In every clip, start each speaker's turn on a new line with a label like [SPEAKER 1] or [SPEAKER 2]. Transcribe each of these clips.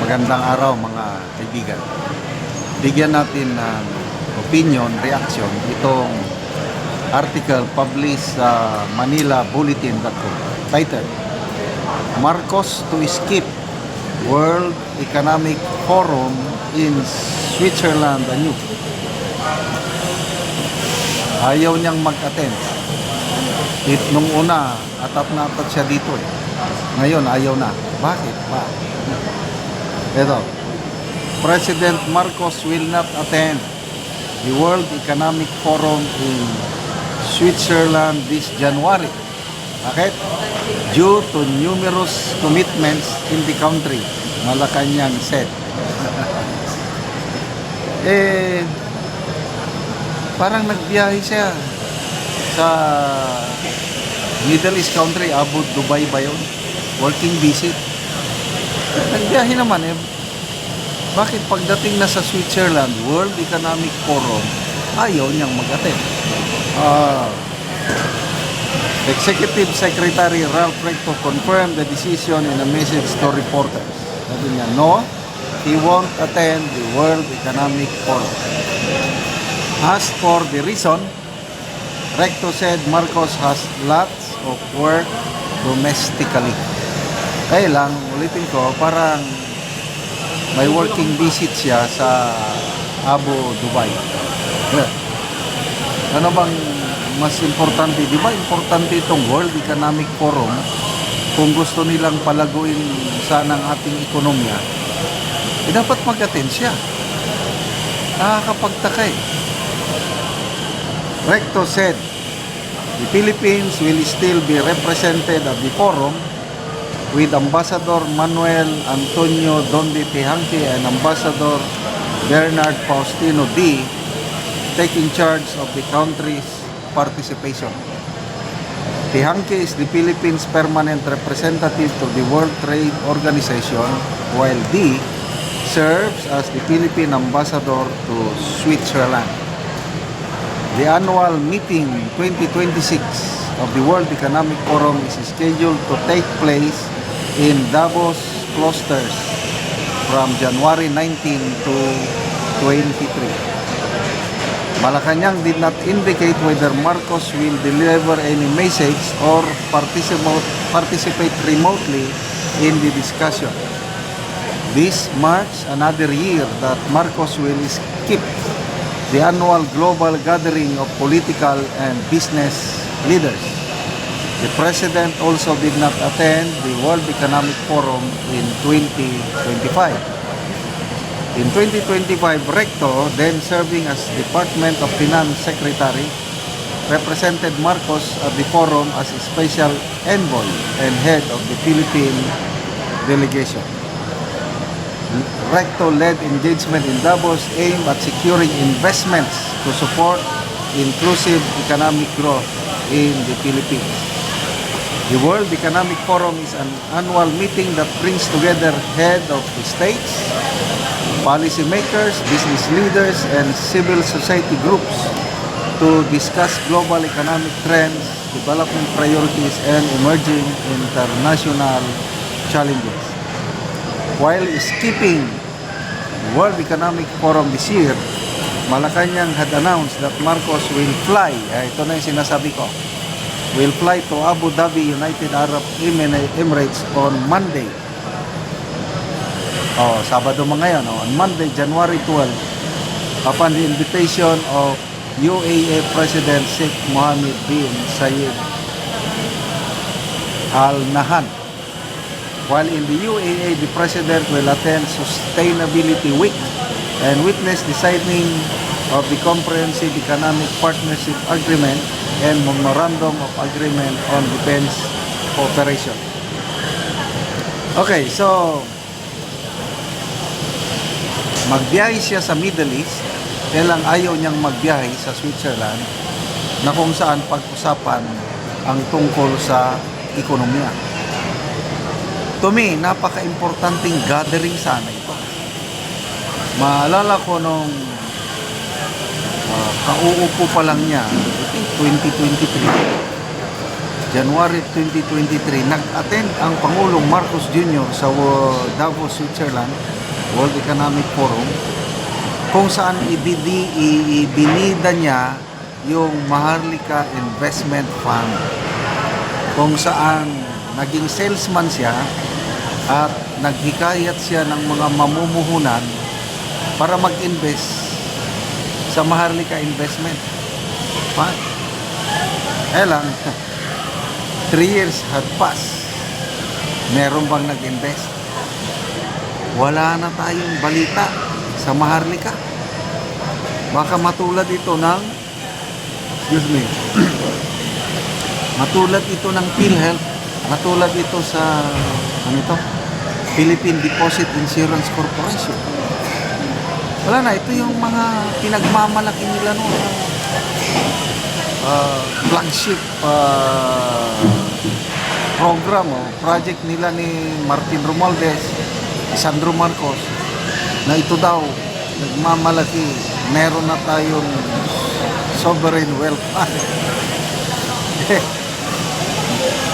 [SPEAKER 1] Magandang araw mga kaibigan. Bigyan natin ng opinion, reaction itong article published sa manilabulletin.com. Title, Marcos to skip World Economic Forum in Switzerland anew. Ayaw niyang mag-attend. Nung una, atat na atat siya dito eh. Ngayon, ayaw na. Bakit? Ito, President Marcos will not attend the World Economic Forum in Switzerland this January. Bakit? Due to numerous commitments in the country, Malacanang said. Parang nagbiyahe siya sa Middle East country, Abu Dubai ba yun? Working visit. Nagbiyahe naman eh. Bakit pagdating na sa Switzerland, World Economic Forum, ayaw niyang mag-attend? Executive Secretary Ralph Recto confirmed the decision in a message to reporters. Sabi niya, no, he won't attend the World Economic Forum. As for the reason, Recto said Marcos has lots of work domestically. Kaya lang, ulitin ko, parang may working visit siya sa Abu Dubai. Ano bang mas importante? Di ba importante itong World Economic Forum kung gusto nilang palaguin sana ang ating ekonomiya? Dapat mag-attend siya. Nakakapagtaka eh. Recto said, the Philippines will still be represented at the forum with Ambassador Manuel Antonio Donde Tehanque and Ambassador Bernard Faustino D. taking charge of the country's participation. Tehanque is the Philippines' permanent representative to the World Trade Organization, while D. serves as the Philippine ambassador to Switzerland. The annual meeting 2026 of the World Economic Forum is scheduled to take place in Davos clusters from January 19 to 23. Malacanang did not indicate whether Marcos will deliver any message or participate remotely in the discussion. This marks another year that Marcos will skip the annual global gathering of political and business leaders. The president also did not attend the World Economic Forum in 2025. In 2025, Recto, then serving as Department of Finance Secretary, represented Marcos at the forum as a special envoy and head of the Philippine delegation. Recto led engagement in Davos aimed at securing investments to support inclusive economic growth in the Philippines. The World Economic Forum is an annual meeting that brings together heads of the states, policymakers, business leaders, and civil society groups to discuss global economic trends, development priorities, and emerging international challenges. While skipping World Economic Forum this year, Malacanang had announced that Marcos will fly, ito na yung sinasabi ko, will fly to Abu Dhabi, United Arab Emirates on Monday. Sabado mga yan, on Monday, January 12, upon the invitation of UAE President Sheikh Mohammed bin Zayed Al Nahyan. While in the UAE, the President will attend Sustainability Week and witness the signing of the Comprehensive Economic Partnership Agreement and Memorandum of Agreement on Defense Cooperation. Okay, so magbiyahe siya sa Middle East, kailang ayaw niyang magbiyahe sa Switzerland na kung saan pag-usapan ang tungkol sa ekonomiya. To me, napaka-importanting gathering sana ito. Maalala ko nung kauupo pa lang niya, I think 2023, January 2023, nag-attend ang Pangulong Marcos Jr. sa Davos, Switzerland, World Economic Forum, kung saan ibinida niya yung Maharlika Investment Fund, kung saan naging salesman siya at naghikayat siya ng mga mamumuhunan para mag-invest sa Maharlika Investment Fund. Lang 3 years had passed. Meron bang nag-invest? Wala na tayong balita sa Maharlika. Baka matulad ito ng matulad ito ng PhilHealth, matulad ito sa Philippine Deposit Insurance Corporation. Wala na, ito yung mga pinagmamalaki nila no, flagship program o project nila ni Martin Romualdez, Sandro Marcos, na ito daw nagmamalaki, meron na tayong sovereign wealth fund.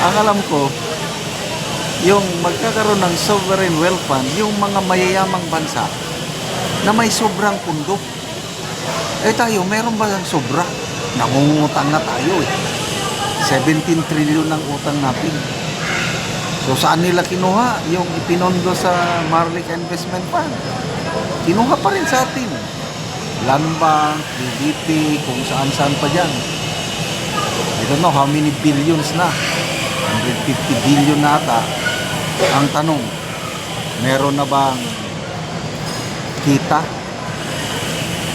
[SPEAKER 1] Ang alam ko, yung magkakaroon ng sovereign wealth fund, yung mga mayayamang bansa na may sobrang pundo. Tayo, meron ba ng sobra? Nangungutang na tayo 17 trillion ng utang natin. So saan nila kinuha yung ipinondo sa Maharlika Investment Fund? Kinuha pa rin sa atin. Land Bank, BDP, kung saan-saan pa dyan. I don't know how many billions na. 150 billion na ata. Ang tanong, meron na bang kita?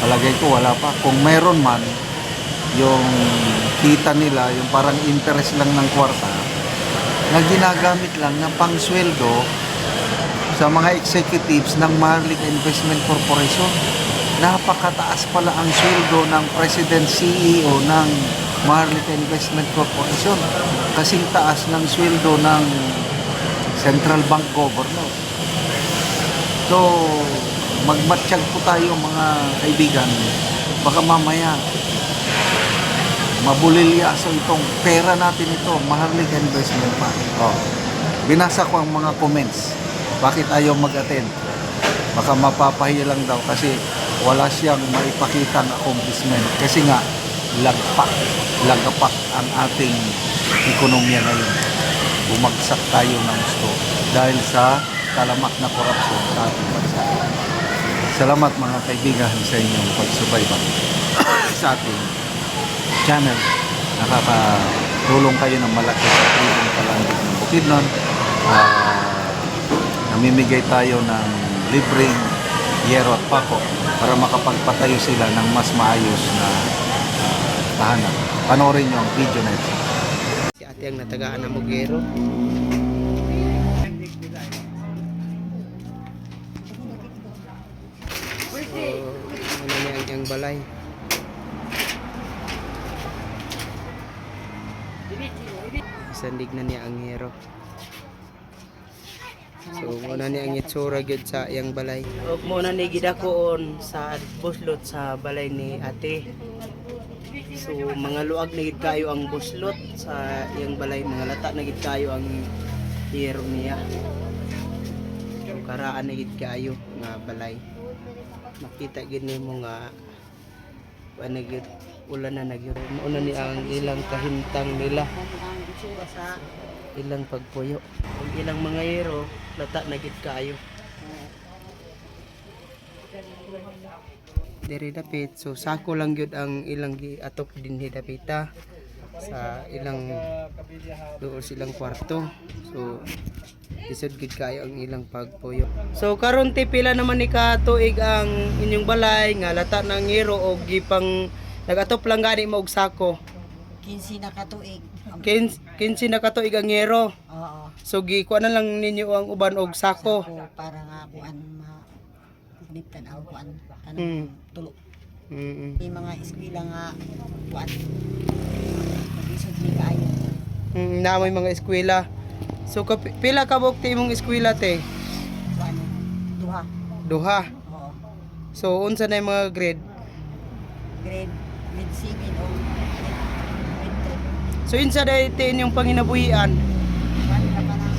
[SPEAKER 1] Palagay ko wala pa. Kung meron man, yung kita nila, yung parang interest lang ng kwarta, na ginagamit lang na pangsweldo sa mga executives ng Maharlika Investment Corporation. Napakataas pala ang sweldo ng President CEO ng Maharlika Investment Corporation. Kasing taas ng sweldo ng Central Bank Governor. So, magmatsyag po tayo mga kaibigan. Baka mamaya mabulilyaso itong pera natin ito, Maharlika Investment Fund. Binasa ko ang mga comments. Bakit ayaw mag-attend? Baka mapapahiya lang daw kasi wala siyang maipakitang accomplishment. Kasi nga, lagapak ang ating ekonomiya ngayon. Bumagsak tayo ng gusto dahil sa talamak na korupsyon sa ating bansa. Salamat mga kaibigan sa inyong pagsubaybay sa ating channel. Nakakatulong kayo ng malaki sa tribong Kalandig ng Bukidnon. Namimigay tayo ng libreng yero at pako para makapagpatayo sila ng mas maayos na tahanan. Panoorin nyo ang video na ito.
[SPEAKER 2] Si ate ang natagaan ng Mugero. So, ano niya ang balay. Sandig na niya ang hero. So, muna niya ang itsura gyud sa iyang balay.
[SPEAKER 3] Og muna ni gidakoon sa buslot sa balay ni ate. So mga luag na gid kayo ang buslot sa iyang balay, mga lata na gid kayo ang hero niya. So karaan na gid kayo nga balay. Makita gid nimo nga ano gid ulan na nagyud. Mauna ni ang ilang kahintang nila. Sa ilang pagpuyo. Ang ilang mga hero lata na gid kayo.
[SPEAKER 2] Diri dapit, so sako lang gyud ang ilang giatok dinhi dapita sa ilang doon silang kwarto. So isod gid kayo ang ilang pagpuyo. So karon ti pila naman ni ka tuig ang inyong balay nga lata ng hero og gipang nagatop lang gani mo og sako.
[SPEAKER 4] 15 na katuig.
[SPEAKER 2] 15 na katuig ang hero.
[SPEAKER 4] Oo.
[SPEAKER 2] So gikuha na lang ninyo ang uban og sako.
[SPEAKER 4] Sako para nga kuan niptan ang kuan kanang tulo. May mga eskwela nga kuan. Isod ni kaayo.
[SPEAKER 2] Na may mga eskwela. So pila ka bukti imong eskwela te?
[SPEAKER 4] Kuan duha.
[SPEAKER 2] Duha.
[SPEAKER 4] Oo.
[SPEAKER 2] So unsa na yung mga grade?
[SPEAKER 4] Grade mid 7 o mid
[SPEAKER 3] So insa dayto inyong panginabuhian?
[SPEAKER 4] Kuan ra pa ng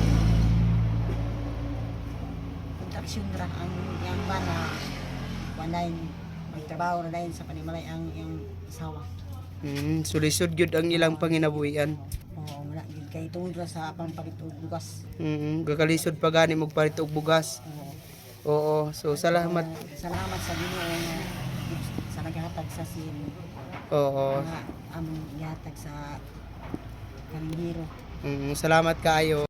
[SPEAKER 4] kontraksyon ra ang yang bana kuan lain magtrabaho na lain sa panimalay ang yung asawa.
[SPEAKER 3] So lisod gyud ang ilang panginabuhian.
[SPEAKER 4] Oo, wala gid kay tungod ra sa apang pagituog bugas.
[SPEAKER 3] Gakalisod pa gani magpalit og bugas.
[SPEAKER 4] Oo.
[SPEAKER 3] Oo, so salamat.
[SPEAKER 4] Salamat sa Ginoo nga sa naghatag sa sin
[SPEAKER 3] Oo.
[SPEAKER 4] nga among gihatag sa kanhiro.
[SPEAKER 3] Salamat kaayo.